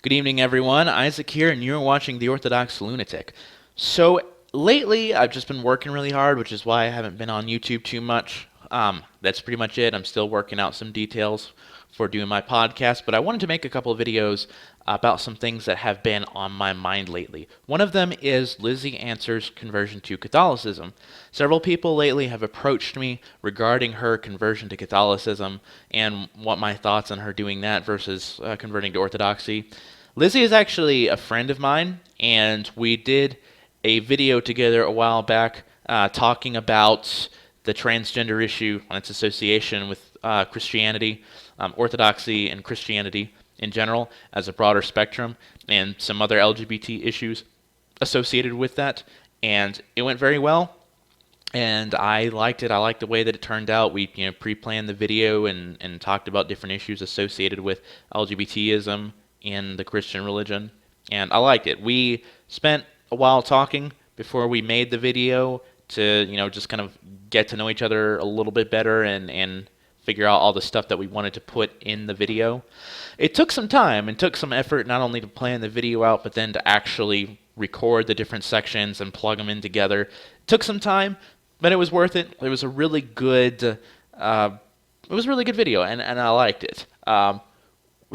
Good evening, everyone. Isaac here, and you're watching The Orthodox Lunatic. So, lately, I've just been working really hard, which is why I haven't been on YouTube too much. That's pretty much it. I'm still working out some details for doing my podcast, but I wanted to make a couple of videos about some things that have been on my mind lately. One of them is LizziesAnswer's conversion to Catholicism. Several people lately have approached me regarding her conversion to Catholicism and what my thoughts on her doing that versus converting to Orthodoxy. Lizzie is actually a friend of mine, and we did a video together a while back talking about the transgender issue and its association with Christianity, Orthodoxy, and Christianity in general as a broader spectrum, and some other LGBT issues associated with that. And it went very well, and I liked it. I liked the way that it turned out. We pre-planned the video and talked about different issues associated with LGBTism in the Christian religion, and I liked it. We spent a while talking before we made the video to just kind of get to know each other a little bit better and figure out all the stuff that we wanted to put in the video. It took some time and took some effort, not only to plan the video out, but then to actually record the different sections and plug them in together. It took some time, but it was worth it. It was a really good video, and I liked it.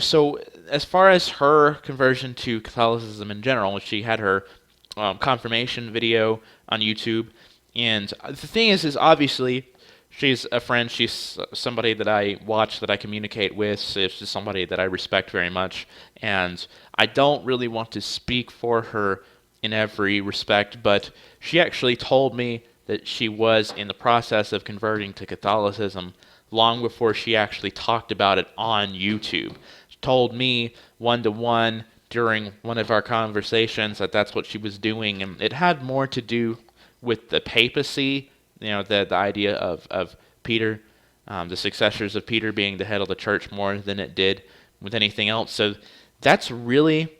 So as far as her conversion to Catholicism in general, she had her confirmation video on YouTube, and the thing is obviously she's a friend. She's somebody that I watch, that I communicate with. She's just somebody that I respect very much, and I don't really want to speak for her in every respect, but she actually told me that she was in the process of converting to Catholicism long before she actually talked about it on YouTube. She told me one-to-one during one of our conversations that that's what she was doing, and it had more to do with the papacy, the idea of Peter, the successors of Peter being the head of the church, more than it did with anything else. So that's really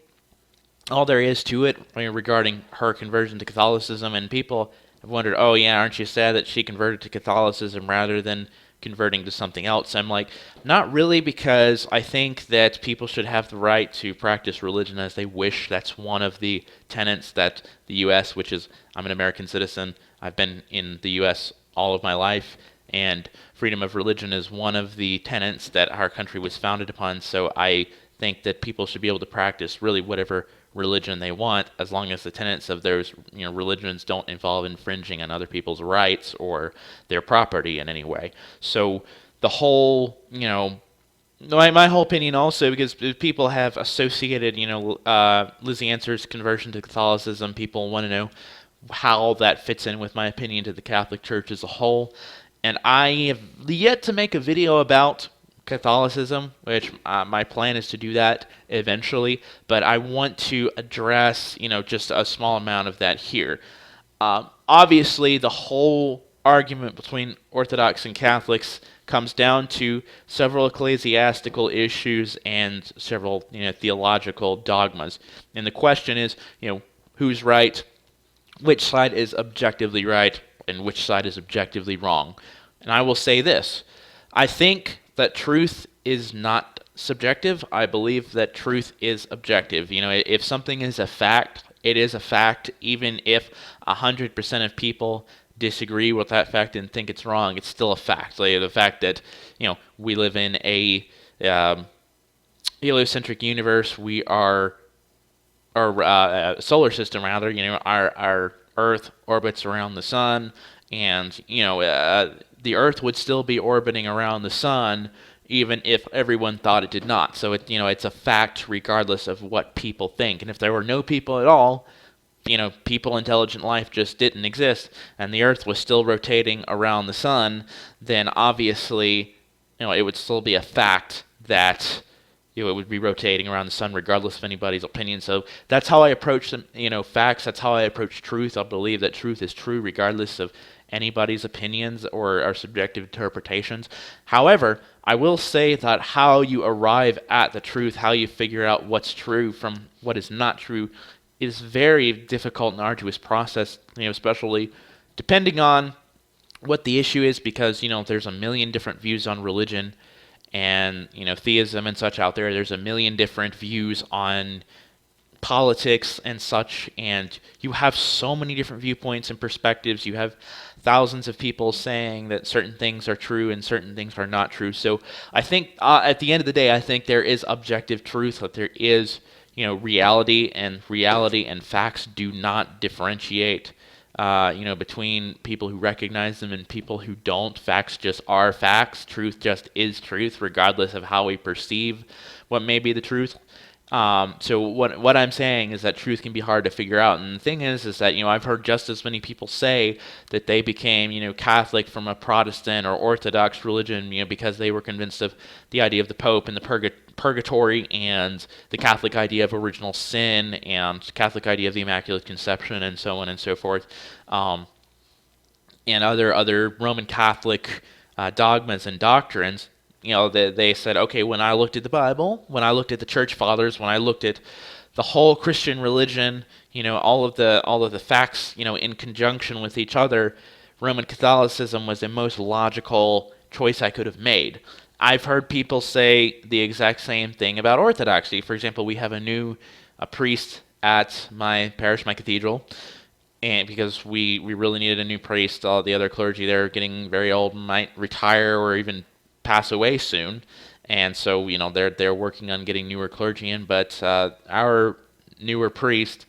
all there is to it regarding her conversion to Catholicism. And people have wondered, oh yeah, aren't you sad that she converted to Catholicism rather than converting to something else? I'm like, not really, because I think that people should have the right to practice religion as they wish. That's one of the tenets that the U.S., which is, I'm an American citizen, I've been in the U.S. all of my life, and freedom of religion is one of the tenets that our country was founded upon. So I think that people should be able to practice really whatever religion they want, as long as the tenets of those religions don't involve infringing on other people's rights or their property in any way. So the whole, my whole opinion also, because people have associated, LizziesAnswer's conversion to Catholicism, people want to know how that fits in with my opinion to the Catholic Church as a whole. And I have yet to make a video about Catholicism, which my plan is to do that eventually, but I want to address, just a small amount of that here. Obviously, the whole argument between Orthodox and Catholics comes down to several ecclesiastical issues and several, theological dogmas. And the question is, who's right, which side is objectively right, and which side is objectively wrong. And I will say this: I think that truth is not subjective. I believe that truth is objective. If something is a fact, it is a fact. Even if 100% of people disagree with that fact and think it's wrong, it's still a fact. Like the fact that, we live in a heliocentric universe. We are, or solar system rather. Our Earth orbits around the sun, and the Earth would still be orbiting around the sun even if everyone thought it did not. So it's a fact regardless of what people think. And if there were no people at all, people, intelligent life just didn't exist, and the Earth was still rotating around the sun, then obviously, it would still be a fact that it would be rotating around the sun regardless of anybody's opinion. So that's how I approach them, facts. That's how I approach truth. I believe that truth is true regardless of anybody's opinions or our subjective interpretations. However, I will say that how you arrive at the truth, how you figure out what's true from what is not true, is very difficult and arduous process, especially depending on what the issue is, because, there's a million different views on religion, and theism and such out there. There's a million different views on politics and such, and you have so many different viewpoints and perspectives. You have thousands of people saying that certain things are true and certain things are not true. So I think at the end of the day, I think there is objective truth, that there is reality, and facts do not differentiate between people who recognize them and people who don't. Facts just are facts. Truth just is truth, regardless of how we perceive what may be the truth. So what I'm saying is that truth can be hard to figure out, and the thing is that I've heard just as many people say that they became Catholic from a Protestant or Orthodox religion because they were convinced of the idea of the Pope and the purgatory, and the Catholic idea of original sin, and Catholic idea of the Immaculate Conception, and so on and so forth, and other Roman Catholic dogmas and doctrines. They said, okay, when I looked at the Bible, when I looked at the Church Fathers, when I looked at the whole Christian religion, all of the facts, in conjunction with each other, Roman Catholicism was the most logical choice I could have made. I've heard people say the exact same thing about Orthodoxy. For example, we have a priest at my parish, my cathedral, and because we really needed a new priest. All the other clergy there are getting very old, might retire or even pass away soon, and so they're working on getting newer clergy in. But our newer priest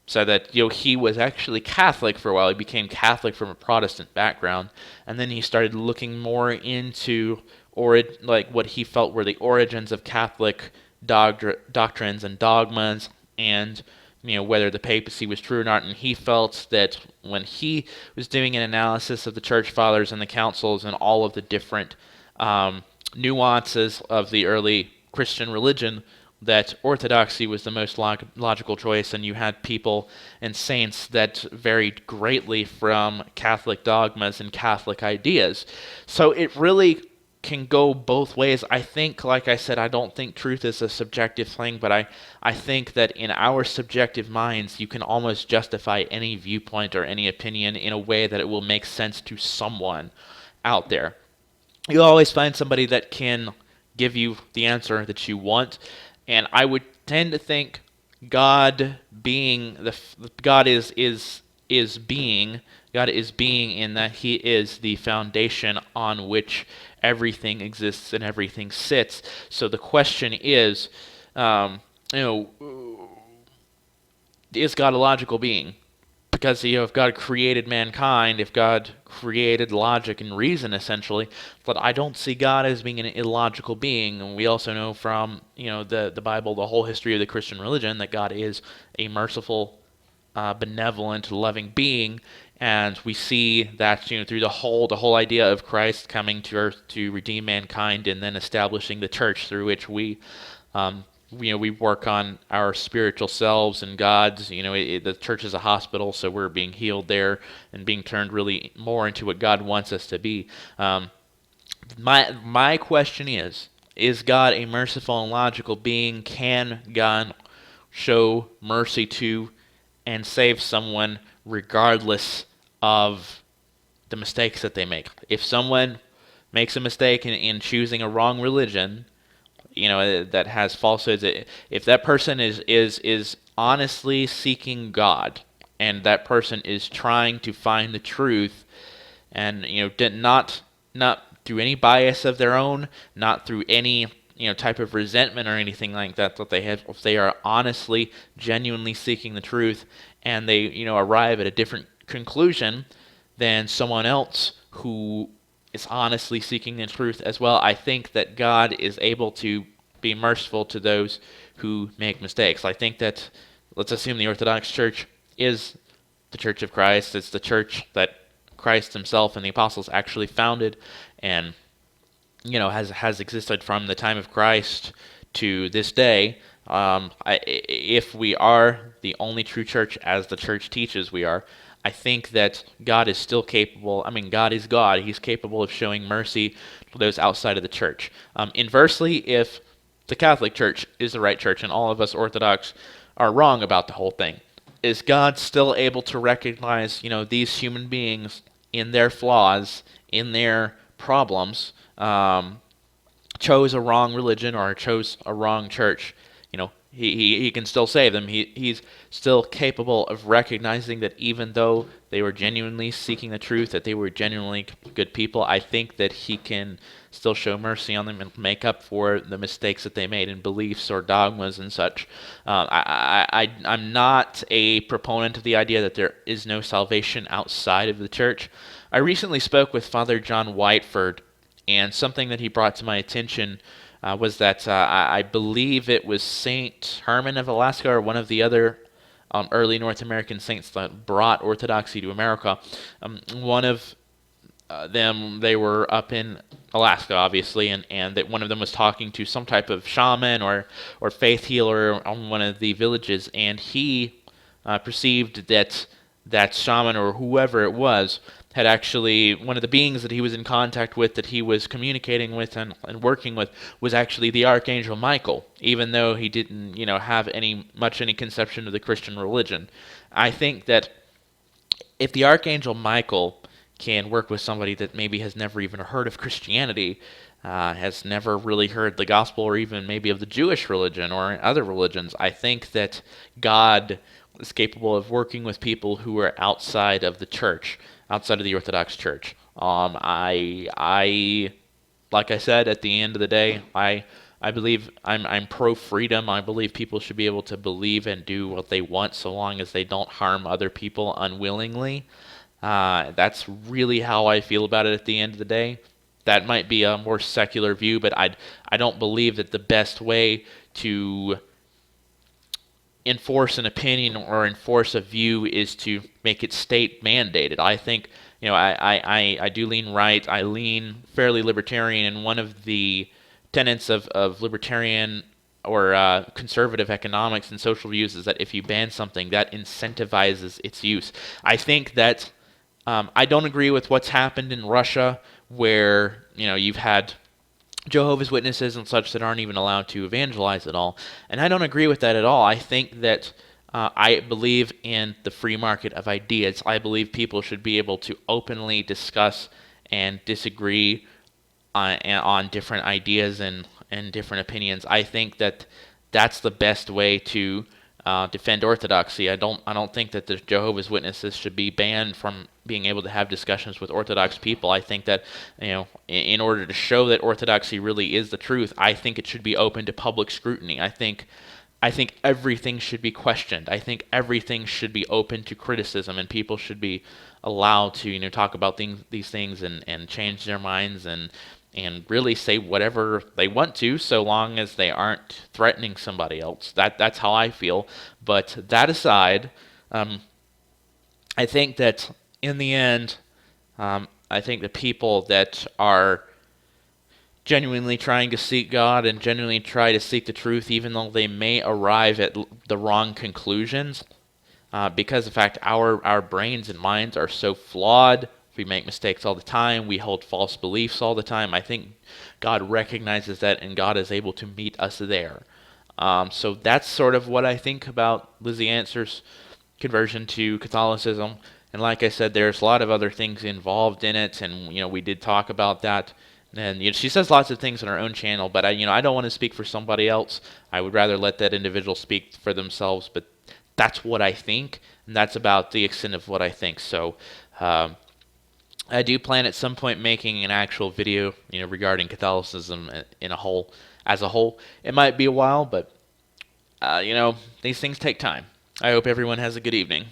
said that he was actually Catholic for a while. He became Catholic from a Protestant background, and then he started looking more into what he felt were the origins of Catholic doctrines and dogmas, and whether the papacy was true or not. And he felt that when he was doing an analysis of the Church Fathers and the councils and all of the different nuances of the early Christian religion, that Orthodoxy was the most logical choice, and you had people and saints that varied greatly from Catholic dogmas and Catholic ideas. So it really can go both ways. I think, like I said, I don't think truth is a subjective thing, but I think that in our subjective minds, you can almost justify any viewpoint or any opinion in a way that it will make sense to someone out there. You'll always find somebody that can give you the answer that you want, and I would tend to think God being God is being in that He is the foundation on which everything exists and everything sits. So the question is, is God a logical being? Because if God created mankind, if God created logic and reason, essentially, but I don't see God as being an illogical being. And we also know from the Bible, the whole history of the Christian religion, that God is a merciful, benevolent, loving being. And we see that through the whole idea of Christ coming to earth to redeem mankind, and then establishing the church through which we work on our spiritual selves and God's. The church is a hospital, so we're being healed there and being turned really more into what God wants us to be. My question is God a merciful and logical being? Can God show mercy to and save someone regardless of the mistakes that they make? If someone makes a mistake in choosing a wrong religion, that has falsehoods, if that person is honestly seeking God, and that person is trying to find the truth, and not through any bias of their own, not through any type of resentment or anything like that if they are honestly, genuinely seeking the truth, and they arrive at a different conclusion than someone else who is honestly seeking the truth as well, I think that God is able to be merciful to those who make mistakes. I think that, let's assume the Orthodox Church is the Church of Christ. It's the church that Christ himself and the apostles actually founded, and has existed from the time of Christ to this day. If we are the only true church, as the church teaches we are, I think that God is still capable. God is God. He's capable of showing mercy to those outside of the church. Inversely, if the Catholic Church is the right church and all of us Orthodox are wrong about the whole thing, is God still able to recognize, these human beings in their flaws, in their problems, chose a wrong religion or chose a wrong church, he can still save them. He's still capable of recognizing that even though they were genuinely seeking the truth, that they were genuinely good people, I think that he can still show mercy on them and make up for the mistakes that they made in beliefs or dogmas and such. I'm not a proponent of the idea that there is no salvation outside of the church. I recently spoke with Father John Whiteford, and something that he brought to my attention was that I believe it was Saint Herman of Alaska or one of the other early North American saints that brought Orthodoxy to America. One of them, they were up in Alaska, obviously, and that one of them was talking to some type of shaman or faith healer on one of the villages, and he perceived that that shaman or whoever it was had actually, one of the beings that he was in contact with, that he was communicating with and working with, was actually the Archangel Michael, even though he didn't, have any conception of the Christian religion. I think that if the Archangel Michael can work with somebody that maybe has never even heard of Christianity, has never really heard the gospel or even maybe of the Jewish religion or other religions, I think that God is capable of working with people who are outside of the church, outside of the Orthodox Church. Like I said, at the end of the day, I believe I'm pro freedom. I believe people should be able to believe and do what they want so long as they don't harm other people unwillingly. That's really how I feel about it at the end of the day. That might be a more secular view, but I don't believe that the best way to enforce an opinion or enforce a view is to make it state mandated. I think, I do lean right. I lean fairly libertarian, and one of the tenets of libertarian or conservative economics and social views is that if you ban something, that incentivizes its use. I think that I don't agree with what's happened in Russia, where you've had Jehovah's Witnesses and such that aren't even allowed to evangelize at all. And I don't agree with that at all. I think that I believe in the free market of ideas. I believe people should be able to openly discuss and disagree on different ideas and different opinions. I think that that's the best way to defend orthodoxy. I don't think that the Jehovah's Witnesses should be banned from being able to have discussions with Orthodox people. I think that in order to show that orthodoxy really is the truth, I think it should be open to public scrutiny. I think everything should be questioned. I think everything should be open to criticism, and people should be allowed to talk about these things and change their minds and really say whatever they want to, so long as they aren't threatening somebody else. That's how I feel. But that aside, I think that in the end, I think the people that are genuinely trying to seek God and genuinely try to seek the truth, even though they may arrive at the wrong conclusions, because in fact our brains and minds are so flawed. We make mistakes all the time. We hold false beliefs all the time. I think God recognizes that, and God is able to meet us there. So that's sort of what I think about Lizzie Answer's conversion to Catholicism. And like I said, there's a lot of other things involved in it, and we did talk about that. And she says lots of things on her own channel, but I don't want to speak for somebody else. I would rather let that individual speak for themselves. But that's what I think, and that's about the extent of what I think. So I do plan at some point making an actual video, regarding Catholicism as a whole. It might be a while, but these things take time. I hope everyone has a good evening.